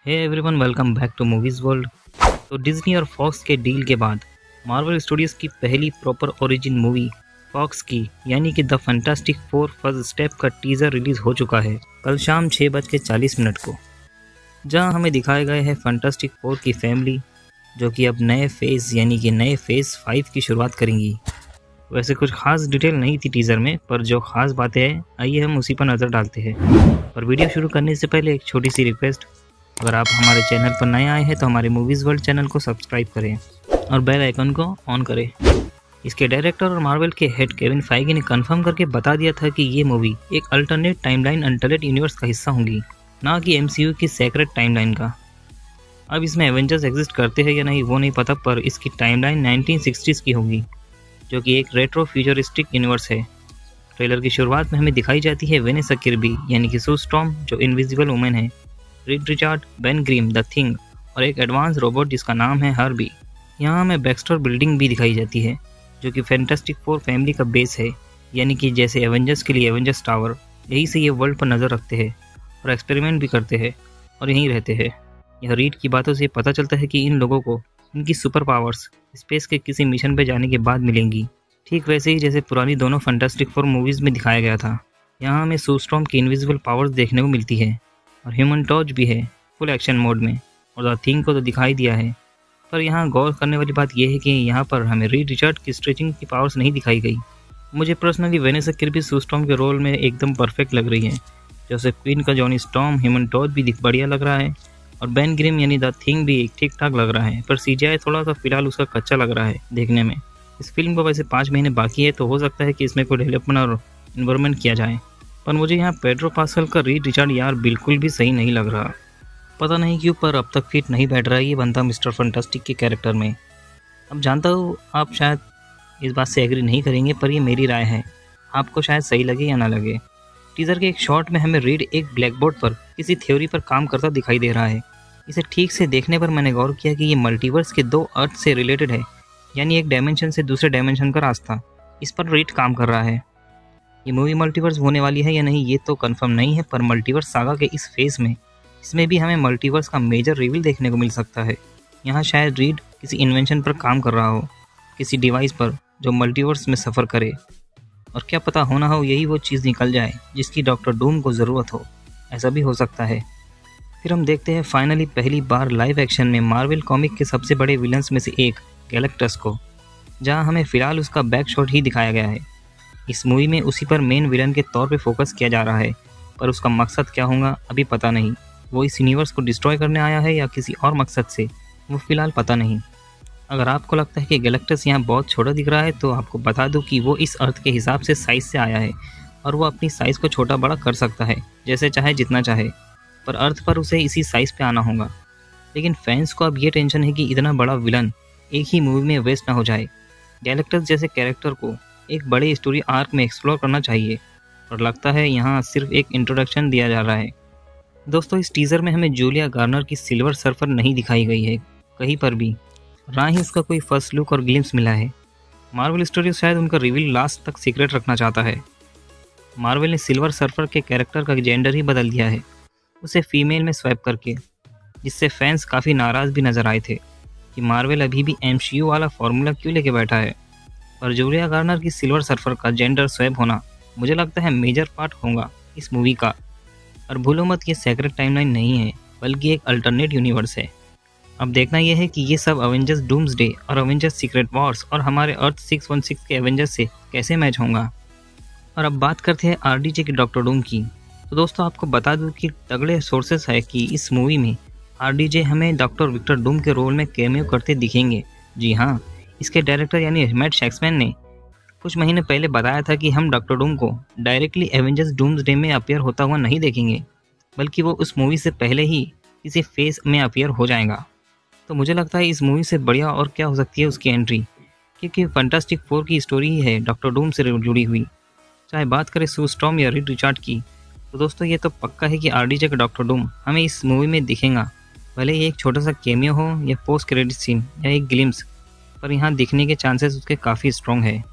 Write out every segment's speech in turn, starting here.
Hey everyone, welcome back to movies world. तो Disney और Fox के डील के बाद मार्वल स्टूडियोज़ की पहली प्रॉपर ओरिजिन मूवी फॉक्स की यानी कि the fantastic four first step का टीज़र रिलीज़ हो चुका है कल शाम 6:40 को, जहां हमें दिखाया गया है फैंटास्टिक फोर की फैमिली जो कि अब नए फेज़ यानी कि नए फेज़ 5 की शुरुआत करेंगी। वैसे कुछ खास डिटेल नहीं थी टीज़र में, पर जो खास बातें हैं आइए हम उसी पर नज़र डालते हैं। पर वीडियो शुरू करने से पहले एक छोटी सी रिक्वेस्ट, अगर आप हमारे चैनल पर नए आए हैं तो हमारे मूवीज़ वर्ल्ड चैनल को सब्सक्राइब करें और बेल आइकन को ऑन करें। इसके डायरेक्टर और मार्वल के हेड केविन फाइगी ने कंफर्म करके बता दिया था कि ये मूवी एक अल्टरनेट टाइमलाइन अनटोल्ड यूनिवर्स का हिस्सा होंगी, ना कि एमसीयू की सेक्रेट टाइमलाइन का। अब इसमें एवेंजर्स एग्जिस्ट करते हैं या नहीं वो नहीं पता, पर इसकी टाइमलाइन 1960s की होगी, जो कि एक रेट्रो फ्यूचरिस्टिक यूनिवर्स है। ट्रेलर की शुरुआत में हमें दिखाई जाती है वेनेसा किर्बी यानी कि सू स्टॉर्म जो इनविजिबल वुमेन है, Reed Richard, Ben Grimm the thing और एक एडवांस रोबोट जिसका नाम है हार्बी। यहाँ हमें बैक्स्टर बिल्डिंग भी दिखाई जाती है जो कि फैंटास्टिक फोर फैमिली का बेस है, यानी कि जैसे एवेंजर्स के लिए एवेंजर्स टावर, यही से ये वर्ल्ड पर नज़र रखते हैं और एक्सपेरिमेंट भी करते हैं और यहीं रहते हैं। यह रीड की बातों से पता चलता है कि इन लोगों को इनकी सुपर पावर्स स्पेस के किसी मिशन पर जाने के बाद मिलेंगी, ठीक वैसे ही जैसे पुरानी दोनों फैंटास्टिक फोर मूवीज़ में दिखाया गया था। यहाँ हमें सू स्टॉर्म की इनविजिबल पावर्स देखने को मिलती है और ह्यूमन टॉर्च भी है फुल एक्शन मोड में, और द थिंग को तो दिखाई दिया है। पर यहाँ गौर करने वाली बात यह है कि यहाँ पर हमें रीड रिचर्ड की स्ट्रेचिंग की पावर्स नहीं दिखाई गई। मुझे पर्सनली वेनेसा किर्बी सू स्टॉर्म के रोल में एकदम परफेक्ट लग रही है। जैसे क्वीन का जॉनी स्टॉर्म ह्यूमन टॉर्च भी बढ़िया लग रहा है और बेन ग्रिम यानी द थिंग भी ठीक ठाक लग रहा है, पर सीजीआई थोड़ा सा फिलहाल उसका कच्चा लग रहा है देखने में। इस फिल्म को वैसे 5 महीने बाकी है, तो हो सकता है कि इसमें कोई डेवलपमेंट और इन्वायरमेंट किया जाए, पर मुझे यहाँ पेड्रो पास्कल का रीड रिचर्ड यार बिल्कुल भी सही नहीं लग रहा। पता नहीं क्यों, पर अब तक फिट नहीं बैठ रहा है ये बंदा मिस्टर फैंटास्टिक के कैरेक्टर में। अब जानता हूँ आप शायद इस बात से एग्री नहीं करेंगे, पर ये मेरी राय है, आपको शायद सही लगे या ना लगे। टीज़र के एक शॉट में हमें रीड एक ब्लैक बोर्ड पर किसी थ्योरी पर काम करता दिखाई दे रहा है। इसे ठीक से देखने पर मैंने गौर किया कि ये मल्टीवर्स के 2 अर्थ से रिलेटेड है, यानी एक डायमेंशन से दूसरे डायमेंशन का रास्ता, इस पर रीड काम कर रहा है। ये मूवी मल्टीवर्स होने वाली है या नहीं ये तो कंफर्म नहीं है, पर मल्टीवर्स सागा के इस फेज़ में इसमें भी हमें मल्टीवर्स का मेजर रिवील देखने को मिल सकता है। यहाँ शायद रीड किसी इन्वेंशन पर काम कर रहा हो, किसी डिवाइस पर जो मल्टीवर्स में सफ़र करे, और क्या पता होना हो यही वो चीज़ निकल जाए जिसकी डॉक्टर डूम को ज़रूरत हो, ऐसा भी हो सकता है। फिर हम देखते हैं फाइनली पहली बार लाइव एक्शन में मार्वल कॉमिक के सबसे बड़े विलन्स में से एक गैलेक्टस को, जहाँ हमें फ़िलहाल उसका बैक शॉट ही दिखाया गया है। इस मूवी में उसी पर मेन विलन के तौर पे फोकस किया जा रहा है, पर उसका मकसद क्या होगा अभी पता नहीं। वो इस यूनिवर्स को डिस्ट्रॉय करने आया है या किसी और मकसद से, वो फ़िलहाल पता नहीं। अगर आपको लगता है कि गैलेक्टस यहाँ बहुत छोटा दिख रहा है तो आपको बता दूँ कि वो इस अर्थ के हिसाब से साइज़ से आया है और वो अपनी साइज़ को छोटा बड़ा कर सकता है जैसे चाहे जितना चाहे, पर अर्थ पर उसे इसी साइज़ पे आना होगा। लेकिन फैंस को अब ये टेंशन है कि इतना बड़ा विलन एक ही मूवी में वेस्ट ना हो जाए। गैलेक्टस जैसे कैरेक्टर को एक बड़े स्टोरी आर्क में एक्सप्लोर करना चाहिए, और लगता है यहाँ सिर्फ एक इंट्रोडक्शन दिया जा रहा है। दोस्तों, इस टीज़र में हमें जूलिया गार्नर की सिल्वर सर्फर नहीं दिखाई गई है कहीं पर भी, ना ही उसका कोई फर्स्ट लुक और ग्लिम्स मिला है। मार्वल स्टूडियो शायद उनका रिवील लास्ट तक सीक्रेट रखना चाहता है। मार्वल ने सिल्वर सर्फर के कैरेक्टर का जेंडर ही बदल दिया है, उसे फीमेल में स्वैप करके, जिससे फैंस काफ़ी नाराज़ भी नज़र आए थे कि मार्वल अभी भी एमसीयू वाला फार्मूला क्यों लेके बैठा है। पर जूलिया गार्नर की सिल्वर सर्फर का जेंडर स्वैप होना मुझे लगता है मेजर पार्ट होगा इस मूवी का। और भूलो मत, ये सेक्रेट टाइमलाइन नहीं है बल्कि एक अल्टरनेट यूनिवर्स है। अब देखना यह है कि ये सब अवेंजर्स डूम्सडे और अवेंजर्स सीक्रेट वॉर्स और हमारे अर्थ 616 के एवेंजर्स से कैसे मैच होगा। और अब बात करते हैं आरडीजे के डॉक्टर डूम की। तो दोस्तों, आपको बता दूं कि तगड़े सोर्सेस है कि इस मूवी में आरडीजे हमें डॉक्टर विक्टर डूम के रोल में कैमियो करते दिखेंगे। जी हाँ, इसके डायरेक्टर यानी मैट शैक्समैन ने कुछ महीने पहले बताया था कि हम डॉक्टर डूम को डायरेक्टली एवेंजर्स डूम्सडे में अपीयर होता हुआ नहीं देखेंगे, बल्कि वो उस मूवी से पहले ही किसी फेज में अपीयर हो जाएगा। तो मुझे लगता है इस मूवी से बढ़िया और क्या हो सकती है उसकी एंट्री, क्योंकि फैंटास्टिक फोर की स्टोरी ही है डॉक्टर डूम से जुड़ी हुई। चाहे बात करें सू स्टॉर्म या रीड रिचार्ड की, तो दोस्तों ये तो पक्का है कि आरडीजे का डॉक्टर डूम हमें इस मूवी में दिखेगा, भले ही एक छोटा सा कैमियो हो या पोस्ट क्रेडिट सीन या एक ग्लिम्स, पर यहाँ दिखने के चांसेस उसके काफ़ी स्ट्रॉन्ग है।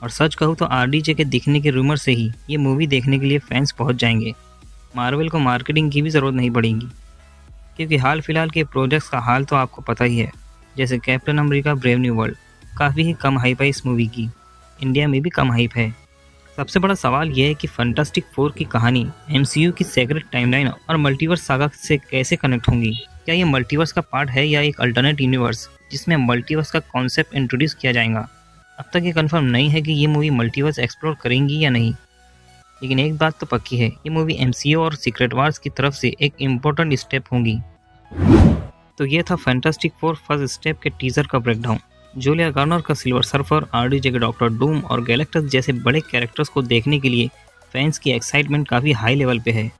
और सच कहूँ तो आरडीजे के दिखने के रूमर से ही ये मूवी देखने के लिए फैंस पहुँच जाएंगे। मार्वल को मार्केटिंग की भी ज़रूरत नहीं पड़ेगी, क्योंकि हाल फिलहाल के प्रोजेक्ट्स का हाल तो आपको पता ही है, जैसे captain America brave new world काफ़ी ही कम हाइप है इस मूवी की, इंडिया में भी कम हाइप है। सबसे बड़ा सवाल यह है कि फैंटास्टिक फोर की कहानी एमसीयू की सेक्रेट टाइमलाइन और मल्टीवर्स सागा से कैसे कनेक्ट होंगी। क्या ये मल्टीवर्स का पार्ट है या एक अल्टरनेट यूनिवर्स जिसमें मल्टीवर्स का कॉन्सेप्ट इंट्रोड्यूस किया जाएगा। अब तक ये कंफर्म नहीं है कि ये मूवी मल्टीवर्स एक्सप्लोर करेंगी या नहीं, लेकिन एक बात तो पक्की है, ये मूवी एमसीयू और सीक्रेट वार्स की तरफ से एक इम्पोर्टेंट स्टेप होंगी। तो ये था फैंटास्टिक फोर फर्स्ट स्टेप के टीजर का ब्रेकडाउन। जूलिया गार्नर का सिल्वर सर्फर, आरडीजे के डॉक्टर डूम और गैलेक्टस जैसे बड़े कैरेक्टर्स को देखने के लिए फैंस की एक्साइटमेंट काफ़ी हाई लेवल पे है।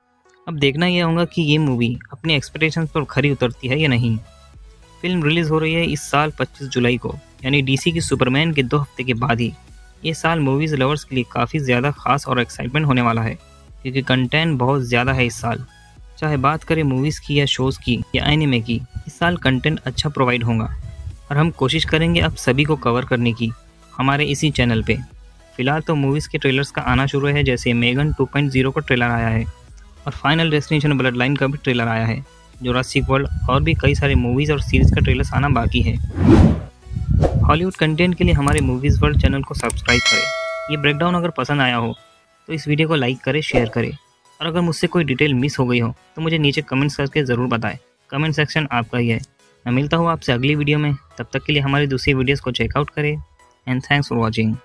अब देखना यह होगा कि ये मूवी अपने एक्सपेक्टेशंस पर खरी उतरती है या नहीं। फिल्म रिलीज़ हो रही है इस साल 25 जुलाई को, यानी डीसी की सुपरमैन के 2 हफ्ते के बाद ही। ये साल मूवीज़ लवर्स के लिए काफ़ी ज़्यादा खास और एक्साइटमेंट होने वाला है, क्योंकि कंटेंट बहुत ज़्यादा है इस साल। चाहे बात करें मूवीज़ की या शोज़ की या एनिमे की, इस साल कंटेंट अच्छा प्रोवाइड होगा और हम कोशिश करेंगे अब सभी को कवर करने की हमारे इसी चैनल पे। फिलहाल तो मूवीज़ के ट्रेलर्स का आना शुरू है, जैसे मेगन 2.0 का ट्रेलर आया है और फाइनल डेस्टिनेशन ब्लड लाइन का भी ट्रेलर आया है, जुरासिक वर्ल्ड और भी कई सारे मूवीज़ और सीरीज़ का ट्रेलर्स आना बाकी है। हॉलीवुड कंटेंट के लिए हमारे मूवीज़ वर्ल्ड चैनल को सब्सक्राइब करें। ये ब्रेकडाउन अगर पसंद आया हो तो इस वीडियो को लाइक करें, शेयर करें, और अगर मुझसे कोई डिटेल मिस हो गई हो तो मुझे नीचे कमेंट्स करके ज़रूर बताएं। कमेंट सेक्शन आपका ही है। मैं मिलता हूँ आपसे अगली वीडियो में, तब तक के लिए हमारी दूसरी वीडियोज़ को चेकआउट करें एंड थैंक्स फॉर वॉचिंग।